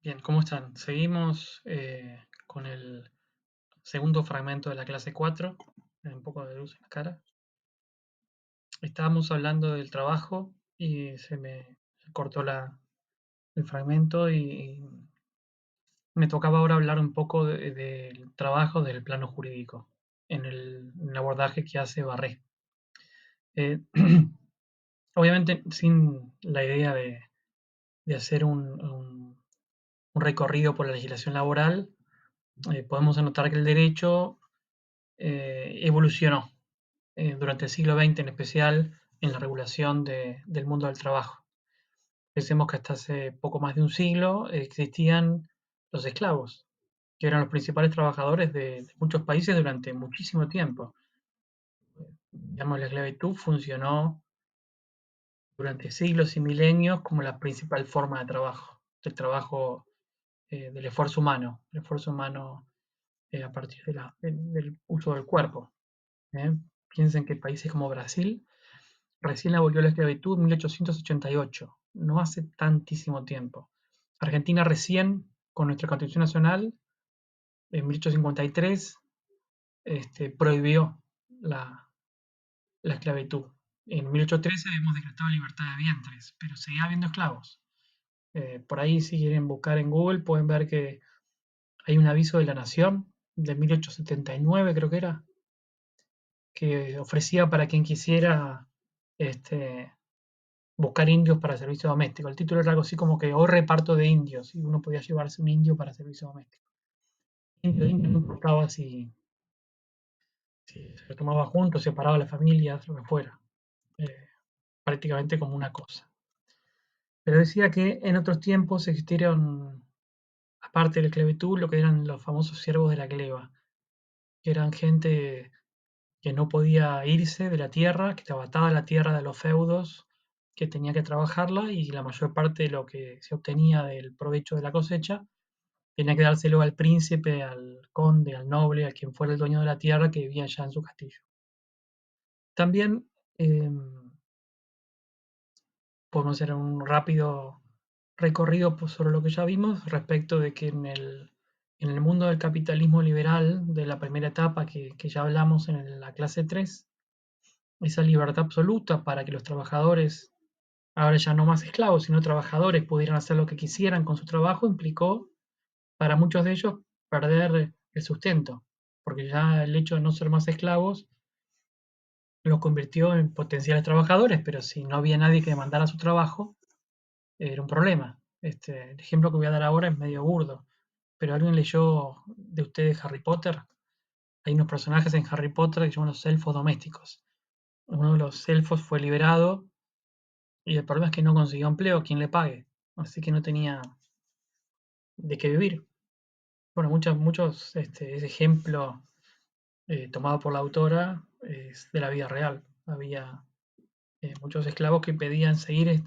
Bien, ¿cómo están? Seguimos con el segundo fragmento de la clase 4. Un poco de luz en la cara. Estábamos hablando del trabajo y se me cortó el fragmento y me tocaba ahora hablar un poco del trabajo del plano jurídico en el abordaje que hace Barré. Eh, obviamente sin la idea de hacer un recorrido por la legislación laboral, podemos anotar que el derecho evolucionó durante el siglo XX, en especial en la regulación del mundo del trabajo. Pensemos que hasta hace poco más de un siglo existían los esclavos, que eran los principales trabajadores de muchos países durante muchísimo tiempo. Digamos, la esclavitud funcionó durante siglos y milenios como la principal forma de trabajo, del trabajo del esfuerzo humano a partir del uso del cuerpo. ¿Eh? Piensen que países como Brasil recién abolió la esclavitud en 1888, no hace tantísimo tiempo. Argentina recién, con nuestra Constitución Nacional, en 1853, prohibió la, la esclavitud. En 1813 hemos decretado libertad de vientres, pero seguía habiendo esclavos. Por ahí, si quieren buscar en Google, pueden ver que hay un aviso de la Nación de 1879, creo que era, que ofrecía para quien quisiera este, buscar indios para servicio doméstico. El título era algo así como que o reparto de indios y uno podía llevarse un indio para servicio doméstico. Indio no importaba si se lo tomaba juntos, separaba a las familias, lo que fuera. Eh, prácticamente como una cosa. Pero decía que en otros tiempos existieron, aparte de la esclavitud, lo que eran los famosos siervos de la gleba, que eran gente que no podía irse de la tierra, que estaba atada a la tierra de los feudos, que tenía que trabajarla y la mayor parte de lo que se obtenía del provecho de la cosecha tenía que dárselo al príncipe, al conde, al noble, a quien fuera el dueño de la tierra que vivía allá en su castillo. También podemos hacer un rápido recorrido sobre lo que ya vimos respecto de que en el mundo del capitalismo liberal de la primera etapa que ya hablamos en la clase 3, esa libertad absoluta para que los trabajadores, ahora ya no más esclavos, sino trabajadores, pudieran hacer lo que quisieran con su trabajo, implicó para muchos de ellos perder el sustento, porque ya el hecho de no ser más esclavos los convirtió en potenciales trabajadores, pero si no había nadie que demandara su trabajo, era un problema. El ejemplo que voy a dar ahora es medio burdo, pero alguien leyó de ustedes Harry Potter. Hay unos personajes en Harry Potter que se llaman los elfos domésticos. Uno de los elfos fue liberado y el problema es que no consiguió empleo, quien le pague, así que no tenía de qué vivir. Bueno, muchos ese ejemplo tomado por la autora es de la vida real. Había muchos esclavos que pedían seguir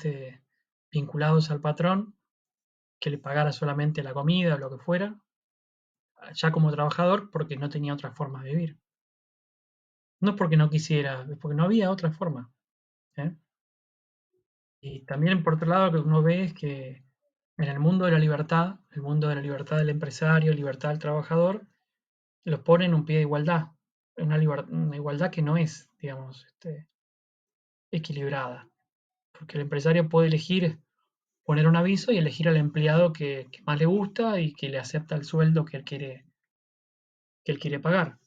vinculados al patrón, que le pagara solamente la comida o lo que fuera, ya como trabajador, porque no tenía otra forma de vivir. No es porque no quisiera, es porque no había otra forma. ¿Eh? Y también, por otro lado, lo que uno ve es que en el mundo de la libertad, el mundo de la libertad del empresario, libertad del trabajador, los pone en un pie de igualdad, una igualdad que no es, digamos, equilibrada, porque el empresario puede elegir poner un aviso y elegir al empleado que más le gusta y que le acepta el sueldo que él quiere pagar.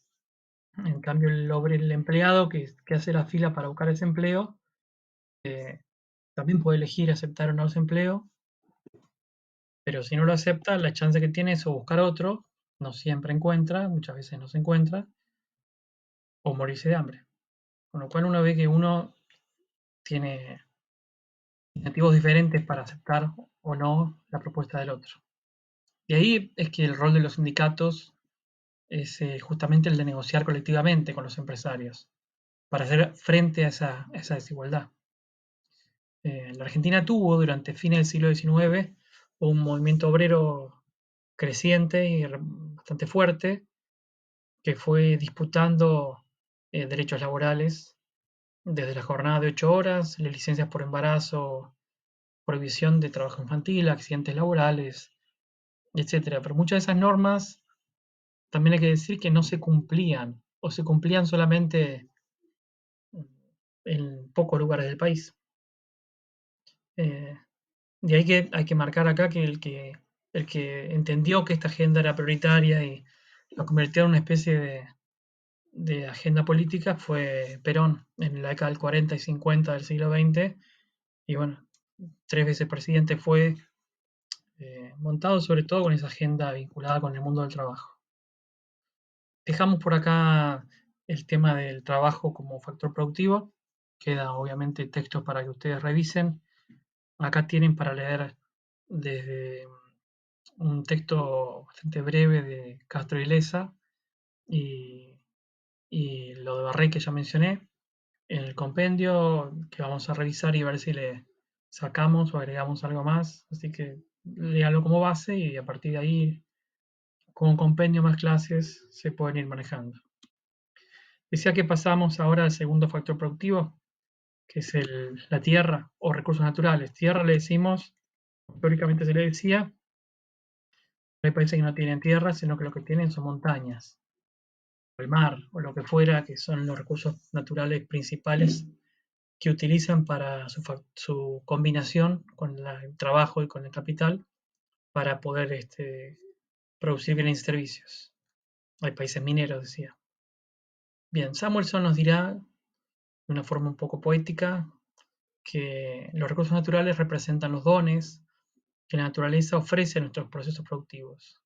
En cambio, el empleado que hace la fila para buscar ese empleo también puede elegir aceptar o no ese empleo, pero si no lo acepta, la chance que tiene es o buscar otro, no siempre encuentra, muchas veces no se encuentra, o morirse de hambre. Con lo cual uno ve que uno tiene motivos diferentes para aceptar o no la propuesta del otro. Y ahí es que el rol de los sindicatos es justamente el de negociar colectivamente con los empresarios para hacer frente a esa desigualdad. La Argentina tuvo durante fines del siglo XIX un movimiento obrero creciente y bastante fuerte que fue disputando derechos laborales desde la jornada de 8 horas, las licencias por embarazo, prohibición de trabajo infantil, accidentes laborales, etcétera. Pero muchas de esas normas también hay que decir que no se cumplían o se cumplían solamente en pocos lugares del país. Eh, de ahí que hay que marcar acá que el que entendió que esta agenda era prioritaria y lo convirtió en una especie de agenda política fue Perón en la década del 40 y 50 del siglo XX. Y bueno, 3 veces presidente fue, montado sobre todo con esa agenda vinculada con el mundo del trabajo. Dejamos por acá el tema del trabajo como factor productivo. Queda obviamente textos para que ustedes revisen. Acá tienen para leer desde un texto bastante breve de Castro y Leza y, y lo de Barré que ya mencioné en el compendio que vamos a revisar y ver si le sacamos o agregamos algo más. Así que léalo como base y a partir de ahí, con un compendio más clases, se pueden ir manejando. Decía que pasamos ahora al segundo factor productivo, que es la tierra o recursos naturales. Tierra le decimos, teóricamente se le decía, hay países que no tienen tierra, sino que lo que tienen son montañas, o el mar, o lo que fuera, que son los recursos naturales principales que utilizan para su combinación con el trabajo y con el capital para poder producir bienes y servicios. Hay países mineros, decía. Bien, Samuelson nos dirá, de una forma un poco poética, que los recursos naturales representan los dones que la naturaleza ofrece a nuestros procesos productivos.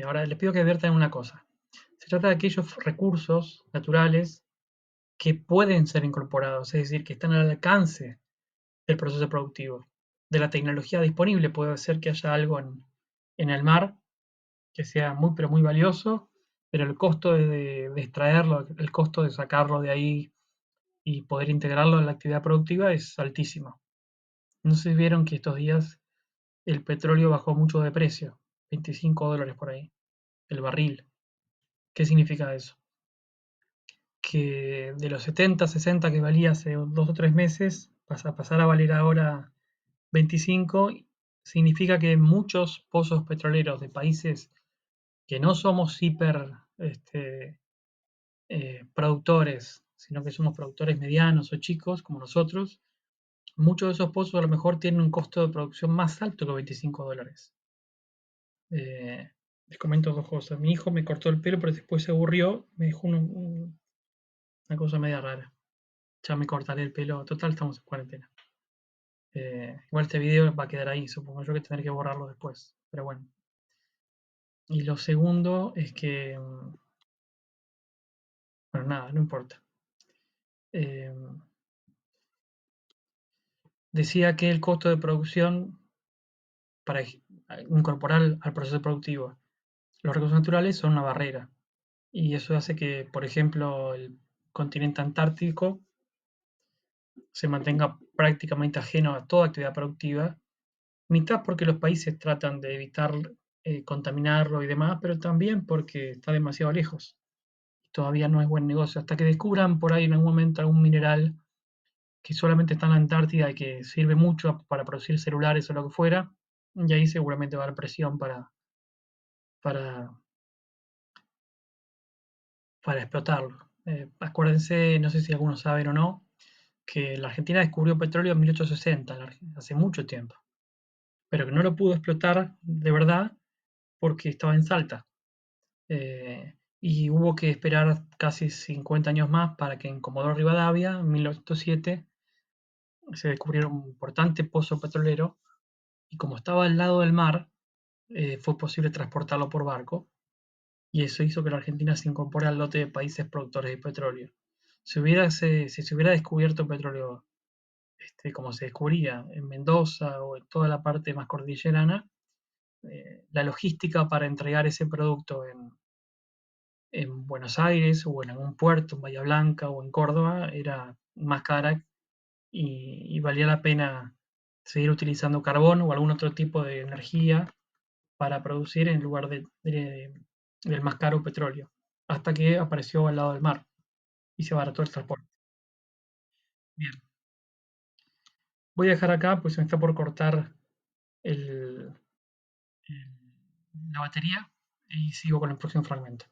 Ahora les pido que adviertan una cosa. Se trata de aquellos recursos naturales que pueden ser incorporados, es decir, que están al alcance del proceso productivo, de la tecnología disponible. Puede ser que haya algo en el mar que sea muy, pero muy valioso, pero el costo de extraerlo, el costo de sacarlo de ahí y poder integrarlo en la actividad productiva es altísimo. No sé si vieron que estos días el petróleo bajó mucho de precio, $25 por ahí, el barril. ¿Qué significa eso? Que de los 70, 60 que valía hace 2 o 3 meses, pasa a pasar a valer ahora 25, significa que muchos pozos petroleros de países que no somos hiper productores, sino que somos productores medianos o chicos como nosotros, muchos de esos pozos a lo mejor tienen un costo de producción más alto que $25. Eh, Les comento dos cosas. Mi hijo me cortó el pelo, pero después se aburrió, me dejó una cosa media rara. Ya me cortaré el pelo. Total, estamos en cuarentena. Igual este video va a quedar ahí, supongo yo que tendré que borrarlo después. Pero bueno. Y lo segundo es que, bueno, nada, no importa. Eh, Decía que el costo de producción para incorporar al proceso productivo los recursos naturales son una barrera. Y eso hace que, por ejemplo, el continente antártico se mantenga prácticamente ajeno a toda actividad productiva, mitad porque los países tratan de evitar contaminarlo y demás, pero también porque está demasiado lejos. Todavía no es buen negocio. Hasta que descubran por ahí en algún momento algún mineral que solamente está en la Antártida y que sirve mucho para producir celulares o lo que fuera, y ahí seguramente va a haber presión para, para explotarlo. Acuérdense, no sé si algunos saben o no, que la Argentina descubrió petróleo en 1860, hace mucho tiempo, pero que no lo pudo explotar de verdad porque estaba en Salta. Y hubo que esperar casi 50 años más para que en Comodoro Rivadavia, en 1907, se descubriera un importante pozo petrolero y como estaba al lado del mar, fue posible transportarlo por barco y eso hizo que la Argentina se incorpore al lote de países productores de petróleo. Si se hubiera descubierto petróleo como se descubría en Mendoza o en toda la parte más cordillerana, la logística para entregar ese producto en Buenos Aires o en algún puerto, en Bahía Blanca o en Córdoba, era más cara y valía la pena seguir utilizando carbón o algún otro tipo de energía para producir en lugar del más caro petróleo, hasta que apareció al lado del mar y se abarató el transporte. Bien, voy a dejar acá, pues se me está por cortar el, la batería y sigo con el próximo fragmento.